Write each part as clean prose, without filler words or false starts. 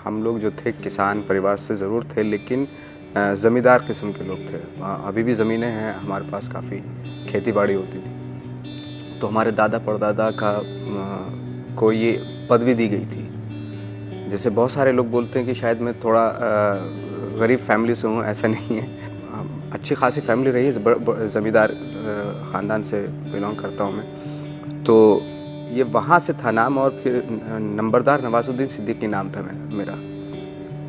हम लोग जो थे किसान परिवार से ज़रूर थे, लेकिन ज़मींदार किस्म के लोग थे। अभी भी ज़मीनें हैं हमारे पास, काफ़ी खेती बाड़ी होती थी। तो हमारे दादा परदादा को ये पदवी दी गई थी। जैसे बहुत सारे लोग बोलते हैं कि शायद मैं थोड़ा गरीब फैमिली से हूँ, ऐसा नहीं है। अच्छी खासी फैमिली रही है, ज़मींदार ख़ानदान से बिलोंग करता हूँ मैं। तो ये वहाँ से था नाम, और फिर नंबरदार नवाज़ुद्दीन सिद्दीकी नाम था मेरा।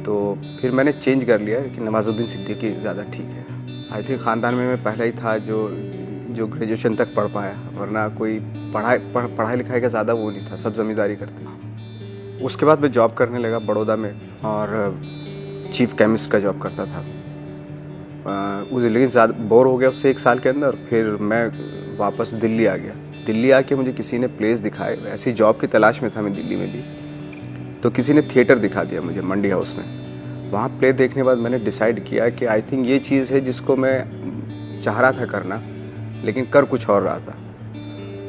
तो फिर मैंने चेंज कर लिया कि नवाज़ुद्दीन सिद्दीकी ज़्यादा ठीक है। आई थिंक ख़ानदान में मैं पहला ही था जो ग्रेजुएशन तक पढ़ पाया, वरना कोई पढ़ाई लिखाई का ज़्यादा वो नहीं था, सब ज़मींदारी करते थे। उसके बाद मैं जॉब करने लगा बड़ौदा में, और चीफ केमिस्ट का जॉब करता था। मुझे लेकिन ज़्यादा बोर हो गया उससे 1 साल के अंदर। फिर मैं वापस दिल्ली आ गया। दिल्ली आके मुझे किसी ने प्लेस दिखाए, ऐसी जॉब की तलाश में था मैं दिल्ली में भी। तो किसी ने थिएटर दिखा दिया मुझे मंडी हाउस में। वहाँ प्ले देखने के बाद मैंने डिसाइड किया कि आई थिंक ये चीज़ है जिसको मैं चाह रहा था करना, लेकिन कर कुछ और रहा था।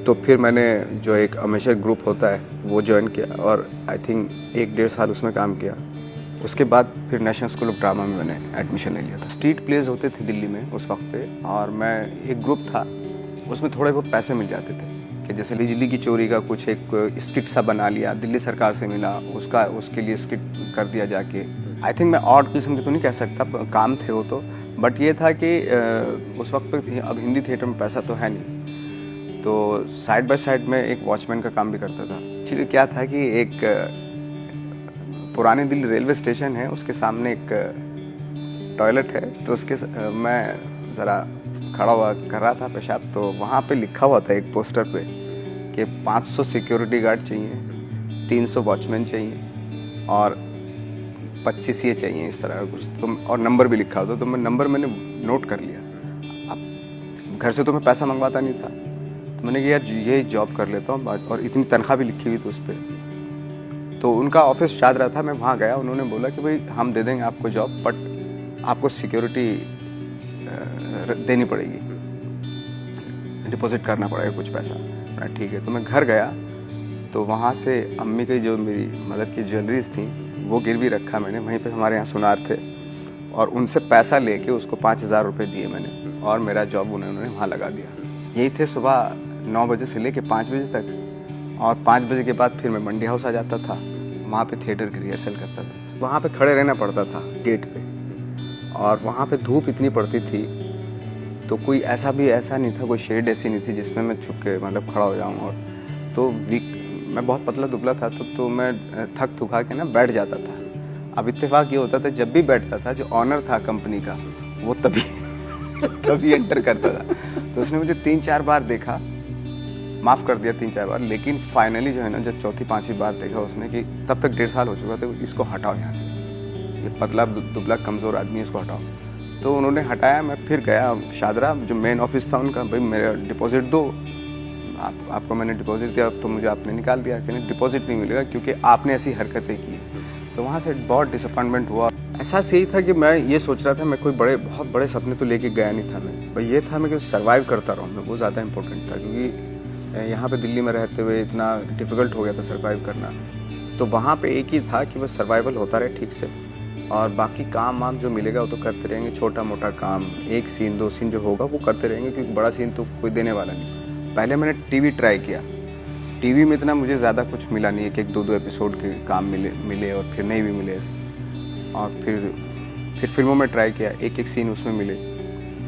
तो फिर मैंने जो एक अमेचर ग्रुप होता है वो ज्वाइन किया, और आई थिंक 1-1.5 साल उसमें काम किया। उसके बाद फिर नेशनल स्कूल ऑफ ड्रामा में मैंने एडमिशन ले लिया था। स्ट्रीट प्लेज होते थे दिल्ली में उस वक्त पे, और मैं एक ग्रुप था, उसमें थोड़े बहुत पैसे मिल जाते थे कि जैसे बिजली की चोरी का कुछ एक स्किट सा बना लिया, दिल्ली सरकार से मिला, उसके लिए स्किट कर दिया जाके। आई थिंक मैं ऑड किस्म की तो नहीं कह सकता, काम थे वो तो, बट ये था कि उस वक्त पे अब हिंदी थिएटर में पैसा तो है नहीं, तो साइड बाय साइड में एक वॉचमैन का काम भी करता था। एक्चुअली क्या था कि एक पुरानी दिल्ली रेलवे स्टेशन है, उसके सामने एक टॉयलेट है, तो उसके मैं ज़रा खड़ा हुआ कर रहा था पेशाब। तो वहाँ पे लिखा हुआ था एक पोस्टर पे कि 500 सिक्योरिटी गार्ड चाहिए, 300 वॉचमैन चाहिए, और 25 ये चाहिए, इस तरह का कुछ। तो और नंबर भी लिखा होता, तो मैंने नोट कर लिया। अब घर से तो मैं पैसा मंगवाता नहीं था, तो मैंने कहा यार ये जॉब कर लेता हूँ, और इतनी तनख्वाह भी लिखी हुई थी उस पर। तो उनका ऑफिस शायद रहा था, मैं वहाँ गया। उन्होंने बोला कि भाई हम दे देंगे आपको जॉब, बट आपको सिक्योरिटी देनी पड़ेगी, डिपॉजिट करना पड़ेगा कुछ पैसा। ठीक है। तो मैं घर गया, तो वहाँ से अम्मी की जो मेरी मदर की ज्वेलरीज थी वो गिरवी रखा मैंने। वहीं पे हमारे यहाँ सुनार थे, और उनसे पैसा लेके उसको 5,000 रुपये दिए मैंने, और मेरा जॉब उन्होंने वहाँ लगा दिया। यही थे सुबह 9 बजे से लेके 5 बजे तक, और 5 बजे के बाद फिर मैं मंडी हाउस आ जाता था, वहाँ पे थिएटर की रिहर्सल करता था। वहाँ पे खड़े रहना पड़ता था गेट पे, और वहाँ पे धूप इतनी पड़ती थी, तो कोई ऐसा नहीं था, कोई शेड ऐसी नहीं थी जिसमें मैं छुप के मतलब खड़ा हो जाऊँ। और तो मैं बहुत पतला दुबला था, तो मैं थक थका के ना बैठ जाता था। अब इत्तेफाक ये होता था, जब भी बैठता था जो ऑनर था कंपनी का, वो तभी एंटर करता था। तो उसने मुझे 3-4 बार देखा, माफ़ कर दिया 3-4 बार, लेकिन फाइनली जो है ना, जब 4थी-5वीं बार देखा उसने कि तब तक 1.5 साल हो चुका था, इसको हटाओ यहाँ से, ये पतला दुबला कमज़ोर आदमी, इसको हटाओ। तो उन्होंने हटाया। मैं फिर गया शादरा, जो मेन ऑफिस था उनका, भाई मेरा डिपॉजिट दो। आपको मैंने डिपॉजिट दिया, तो मुझे आपने निकाल दिया कि नहीं, डिपॉजिट नहीं मिलेगा क्योंकि आपने ऐसी हरकतें की। तो वहाँ से बहुत डिसअपॉइंटमेंट हुआ। एहसास यही था कि मैं ये सोच रहा था, मैं कोई बहुत बड़े सपने तो लेके गया नहीं था मैं, भाई ये था मैं कि सर्वाइव करता रहूँ मैं, वो ज़्यादा इंपॉर्टेंट था। क्योंकि यहाँ पे दिल्ली में रहते हुए इतना डिफ़िकल्ट हो गया था सर्वाइव करना। तो वहाँ पे एक ही था कि बस सर्वाइवल होता रहे ठीक से, और बाकी काम वाम जो मिलेगा वो तो करते रहेंगे। छोटा मोटा काम, 1 सीन 2 सीन जो होगा वो करते रहेंगे, क्योंकि बड़ा सीन तो कोई देने वाला नहीं। पहले मैंने टीवी ट्राई किया। टीवी में इतना मुझे ज़्यादा कुछ मिला नहीं है, 1-2 एपिसोड के काम मिले और फिर नहीं भी मिले। और फिर फिल्मों में ट्राई किया, 1-1 सीन उसमें मिले।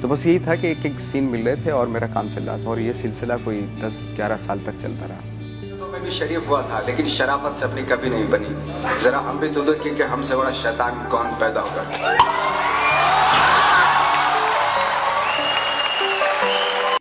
तो बस यही था कि 1-1 सीन मिल रहे थे और मेरा काम चल रहा था, और ये सिलसिला कोई 10-11 साल तक चलता रहा। तो मैं भी शरीफ हुआ था, लेकिन शराफत से अपनी कभी नहीं बनी। जरा हम भी तो देखिए कि हमसे बड़ा शैतान कौन पैदा होगा।